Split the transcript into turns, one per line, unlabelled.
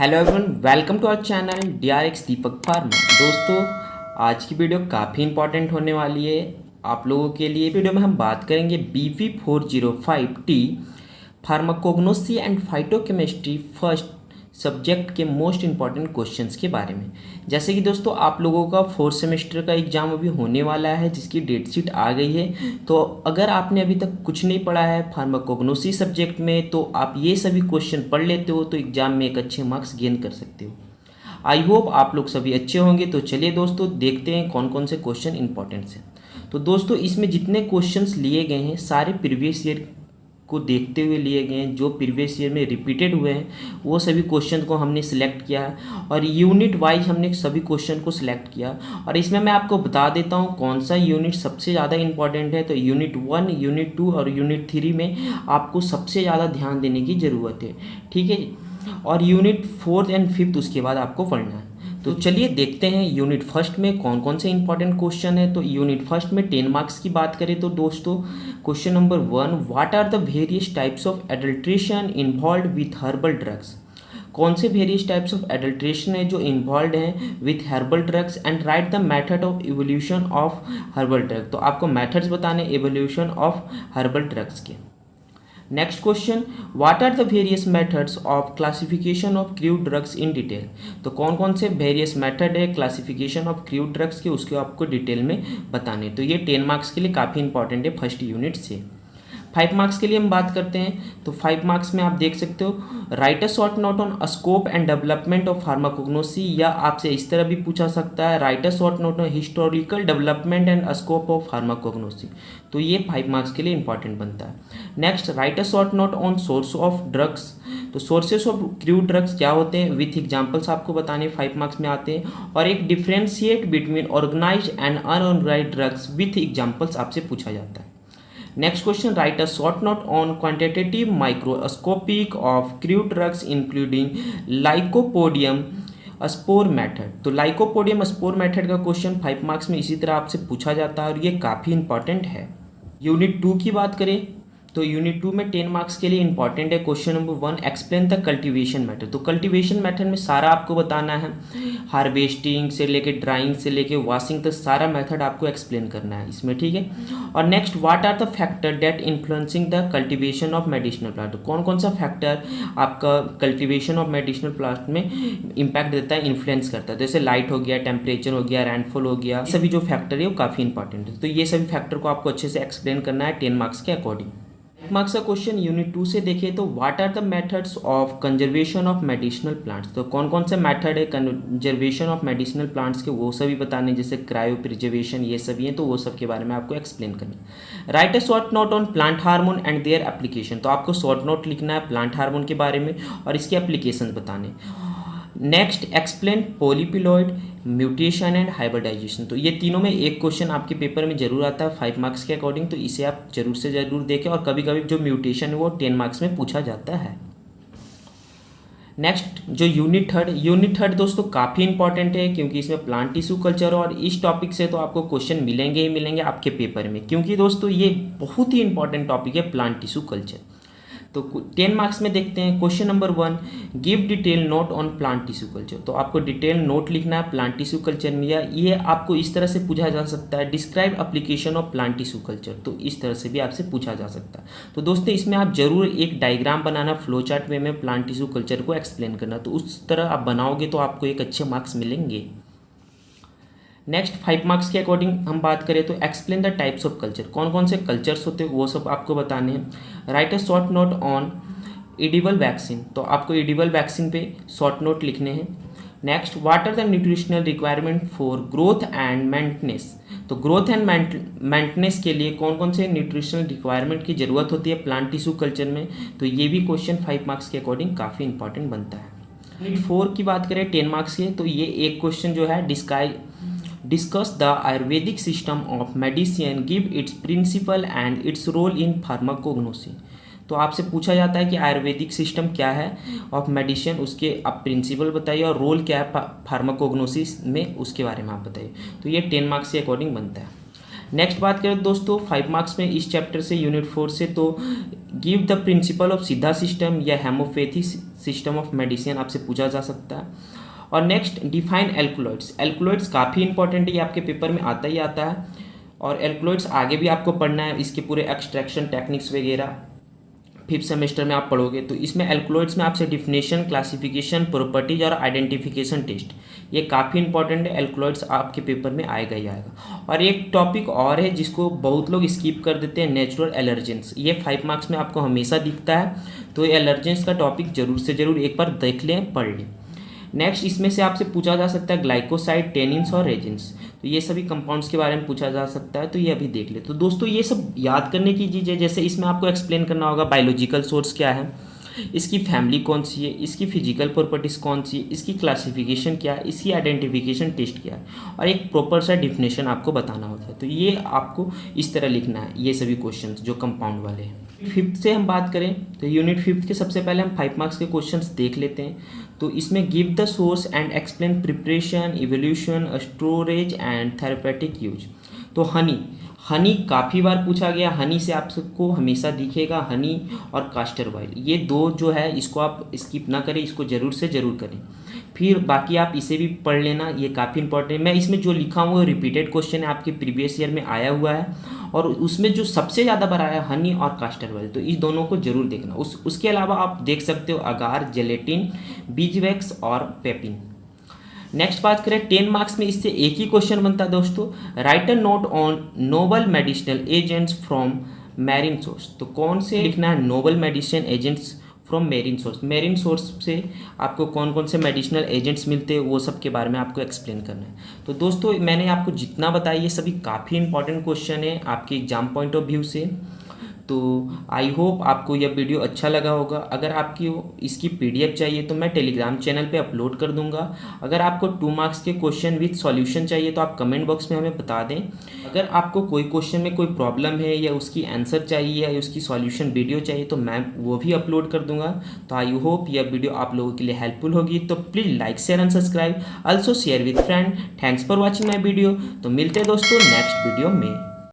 Hello everyone, welcome to our channel DRX Deepak pharma. दोस्तों, आज की वीडियो काफ़ी इंपॉर्टेंट होने वाली है आप लोगों के लिए। वीडियो में हम बात करेंगे BP405T pharmacognosy and phytochemistry first subject के मोस्ट इंपॉर्टेंट क्वेश्चंस के बारे में। जैसे कि दोस्तों, आप लोगों का फोर्थ सेमेस्टर का एग्ज़ाम अभी होने वाला है, जिसकी डेट शीट आ गई है। तो अगर आपने अभी तक कुछ नहीं पढ़ा है फार्माकोग्नोसी सब्जेक्ट में, तो आप ये सभी क्वेश्चन पढ़ लेते हो तो एग्ज़ाम में एक अच्छे मार्क्स गेन कर सकते हो। आई होप आप लोग सभी अच्छे होंगे। तो चलिए दोस्तों, देखते हैं कौन कौन से क्वेश्चन इंपॉर्टेंट हैं। तो दोस्तों, इसमें जितने क्वेश्चंस लिए गए हैं सारे प्रीवियस ईयर को देखते हुए लिए गए हैं। जो प्रीवियस ईयर में रिपीटेड हुए हैं वो सभी क्वेश्चन को हमने सिलेक्ट किया है और यूनिट वाइज हमने सभी क्वेश्चन को सिलेक्ट किया। और इसमें मैं आपको बता देता हूँ कौन सा यूनिट सबसे ज़्यादा इंपॉर्टेंट है। तो यूनिट 1, यूनिट 2 और यूनिट 3 में आपको सबसे ज़्यादा ध्यान देने की ज़रूरत है, ठीक है। और यूनिट 4 एंड 5 उसके बाद आपको पढ़ना है। तो चलिए देखते हैं यूनिट फर्स्ट में कौन कौन से इंपॉर्टेंट क्वेश्चन है। तो यूनिट फर्स्ट में 10 मार्क्स की बात करें तो दोस्तों, question number 1, what are the various types of adulteration involve with herbal drugs. कौन से वेरियस टाइप्स ऑफ एडल्ट्रेशन है जो इन्वॉल्व हैं with herbal drugs, and write the method of evolution of herbal drug. तो आपको मेथड्स बताने evolution of herbal drugs के। Next question, what are the various methods of classification of crude drugs in detail. तो कौन कौन से various method है classification of crude drugs के, उसके आपको डिटेल में बताने। तो ये 10 मार्क्स के लिए काफ़ी इंपॉर्टेंट है फर्स्ट यूनिट से। 5 मार्क्स के लिए हम बात करते हैं। तो 5 मार्क्स में आप देख सकते हो, right a short note on scope and development of pharmacognosy, या आपसे इस तरह भी पूछा सकता है, right a short note on historical development and scope of pharmacognosy. तो ये 5 मार्क्स के लिए इंपॉर्टेंट बनता है। Next, right a short note on source of drugs. तो सोर्सेस ऑफ क्रूड ड्रग्स क्या होते हैं विथ एग्जाम्पल्स आपको बताने 5 मार्क्स में आते हैं। और एक differentiate between organised and unorganised drugs with examples आपसे पूछा जाता है। Next question, write a short note on quantitative microscopic of crude drugs including lycopodium spore method. तो लाइकोपोडियम स्पोर मेथड का क्वेश्चन 5 मार्क्स में इसी तरह आपसे पूछा जाता है और ये काफ़ी इंपॉर्टेंट है। यूनिट 2 की बात करें तो यूनिट 2 में 10 मार्क्स के लिए इंपॉर्टेंट है question number 1, explain the cultivation method. तो कल्टीवेशन मेथड में सारा आपको बताना है, हार्वेस्टिंग से लेके ड्राइंग से लेके वॉशिंग तक सारा मेथड आपको एक्सप्लेन करना है इसमें, ठीक है। और next, what are the factor that influencing the cultivation of medicinal plant. कौन कौन सा फैक्टर आपका कल्टीवेशन ऑफ मेडिसिनल प्लांट में इम्पैक्ट देता है, इन्फ्लुएंस करता है। जैसे लाइट हो गया, टेम्परेचर हो गया, रैनफॉल हो गया, सभी जो फैक्टर है वो काफ़ी इंपॉर्टेंट है। तो ये सभी फैक्टर को आपको अच्छे से एक्सप्लेन करना है 10 मार्क्स के अकॉर्डिंग। मार्क्स का क्वेश्चन यूनिट 2 से देखिए तो what are the methods of conservation of medicinal plants. तो कौन कौन से मेथड है कंजर्वेशन ऑफ मेडिसिनल प्लांट्स के, वो सभी बताने, जैसे क्रायो प्रिजर्वेशन, ये सभी हैं। तो वो सब के बारे में आपको एक्सप्लेन करना। Right a short note on plant hormone and their application. तो आपको शॉर्ट नोट लिखना है प्लांट हार्मोन के बारे में और इसके एप्लीकेशन बताने। Next, explain polyploid mutation and hybridization. तो ये तीनों में एक क्वेश्चन आपके पेपर में जरूर आता है 5 मार्क्स के अकॉर्डिंग, तो इसे आप जरूर से जरूर देखें। और कभी कभी जो म्यूटेशन है वो 10 मार्क्स में पूछा जाता है। नेक्स्ट, जो यूनिट थर्ड दोस्तों काफ़ी इंपॉर्टेंट है, क्योंकि इसमें प्लांट टिश्यू कल्चर और इस टॉपिक से तो आपको क्वेश्चन मिलेंगे ही मिलेंगे आपके पेपर में, क्योंकि दोस्तों ये बहुत ही इंपॉर्टेंट टॉपिक है प्लांट टिश्यू कल्चर। तो 10 मार्क्स में देखते हैं question number 1, give detail note on plant tissue culture. तो आपको डिटेल नोट लिखना है प्लांट टिश्यू कल्चर में, या ये आपको इस तरह से पूछा जा सकता है, describe application of plant tissue culture. तो इस तरह से भी आपसे पूछा जा सकता है। तो दोस्तों, इसमें आप जरूर एक डायग्राम बनाना, फ्लो चार्ट वे में प्लांट टिश्यू कल्चर को एक्सप्लेन करना। तो उस तरह आप बनाओगे तो आपको एक अच्छे मार्क्स मिलेंगे। नेक्स्ट, 5 मार्क्स के अकॉर्डिंग हम बात करें तो explain the types of culture. कौन कौन से कल्चर्स होते हैं वो सब आपको बताने हैं। Write a short note on edible vaccine. तो आपको एडिबल वैक्सीन पे शॉर्ट नोट लिखने हैं। Next, what are the nutritional requirement for growth and maintenance. तो ग्रोथ एंड मेंटेनेंस के लिए कौन कौन से न्यूट्रिशनल रिक्वायरमेंट की ज़रूरत होती है प्लांट टिश्यू कल्चर में। तो ये भी क्वेश्चन 5 मार्क्स के अकॉर्डिंग काफ़ी इंपॉर्टेंट बनता है। यूनिट 4 की बात करें 10 मार्क्स के, तो ये एक क्वेश्चन जो है discuss the Ayurvedic system of medicine, give its principle and its role in pharmacognosy. तो आपसे पूछा जाता है कि आयुर्वेदिक सिस्टम क्या है ऑफ मेडिसिन, उसके आप प्रिंसिपल बताइए और रोल क्या है फार्माकोग्नोसिस में, उसके बारे में आप बताइए। तो ये 10 मार्क्स के अकॉर्डिंग बनता है। नेक्स्ट बात करें दोस्तों 5 मार्क्स में इस चैप्टर से यूनिट 4 से, तो गिव द प्रिंसिपल ऑफ सीधा सिस्टम या हेमोपैथी सिस्टम ऑफ मेडिसिन आपसे पूछा जा सकता है। और नेक्स्ट डिफाइन एल्कोलॉइड्स। एल्कोलॉइड्स काफ़ी इंपॉर्टेंट है, ये आपके पेपर में आता ही आता है। और एल्कोलॉइड्स आगे भी आपको पढ़ना है, इसके पूरे एक्सट्रैक्शन टेक्निक्स वगैरह 5th सेमेस्टर में आप पढ़ोगे। तो इसमें एल्कोलॉइड्स में आपसे डिफिनेशन, क्लासिफिकेशन, प्रॉपर्टीज और आइडेंटिफिकेशन टेस्ट, ये काफ़ी इंपॉर्टेंट है। एल्कोलॉइड्स आपके पेपर में आएगा ही आएगा। और एक टॉपिक और है जिसको बहुत लोग स्किप कर देते हैं, नेचुरल एलर्जेंस। ये 5 मार्क्स में आपको हमेशा दिखता है, तो ये एलर्जेंस का टॉपिक जरूर से जरूर एक बार देख लें, पढ़ लें। नेक्स्ट इसमें से आपसे पूछा जा सकता है ग्लाइकोसाइड, टेनिन्स और रेजिन्स, तो ये सभी कंपाउंड्स के बारे में पूछा जा सकता है, तो ये अभी देख ले। तो दोस्तों ये सब याद करने की चीज़ है, जैसे इसमें आपको एक्सप्लेन करना होगा बायोलॉजिकल सोर्स क्या है, इसकी फैमिली कौन सी है, इसकी फिजिकल प्रॉपर्टीज़ कौन सी है, इसकी क्लासिफिकेशन क्या है, इसकी आइडेंटिफिकेशन टेस्ट क्या है, और एक प्रॉपर सा डिफिनेशन आपको बताना होता है। तो ये आपको इस तरह लिखना है, ये सभी क्वेश्चन जो कंपाउंड वाले हैं। 5th से हम बात करें तो यूनिट 5th के सबसे पहले हम 5 मार्क्स के क्वेश्चंस देख लेते हैं। तो इसमें give the source and explain preparation, evolution, storage and therapeutic use. तो हनी काफ़ी बार पूछा गया, हनी से आपको हमेशा दिखेगा हनी और कास्टर ऑयल, ये दो जो है इसको आप स्किप ना करें, इसको ज़रूर से ज़रूर करें। फिर बाकी आप इसे भी पढ़ लेना, ये काफ़ी इंपॉर्टेंट है। मैं इसमें जो लिखा हूँ वो रिपीटेड क्वेश्चन है, आपके प्रीवियस ईयर में आया हुआ है, और उसमें जो सबसे ज़्यादा बार आया हनी और कास्टर ऑयल, तो इस दोनों को जरूर देखना। उसके अलावा आप देख सकते हो अगार, जेलेटिन, बीजवैक्स और पेपिन। नेक्स्ट बात करें 10 मार्क्स में इससे एक ही क्वेश्चन बनता है दोस्तों, write a note on noble medicinal agents from marine source. तो कौन से लिखना है, noble medicine agents from marine source. Marine source से आपको कौन कौन से मेडिसिनल एजेंट्स मिलते हैं वो सब के बारे में आपको एक्सप्लेन करना है। तो दोस्तों मैंने आपको जितना बताया ये सभी काफ़ी इंपॉर्टेंट क्वेश्चन है आपके एग्जाम पॉइंट ऑफ व्यू से। तो आई होप आपको यह वीडियो अच्छा लगा होगा। अगर आपकी इसकी PDF चाहिए तो मैं टेलीग्राम चैनल पे अपलोड कर दूंगा। अगर आपको 2 मार्क्स के क्वेश्चन विद सॉल्यूशन चाहिए तो आप कमेंट बॉक्स में हमें बता दें। अगर आपको कोई क्वेश्चन में कोई प्रॉब्लम है या उसकी आंसर चाहिए या उसकी सॉल्यूशन वीडियो चाहिए तो मैं वो भी अपलोड कर दूंगा। तो आई होप यह वीडियो आप लोगों के लिए हेल्पफुल होगी। तो please like, share and subscribe, also share with friend. Thanks for watching my video. तो मिलते हैं दोस्तों नेक्स्ट वीडियो में।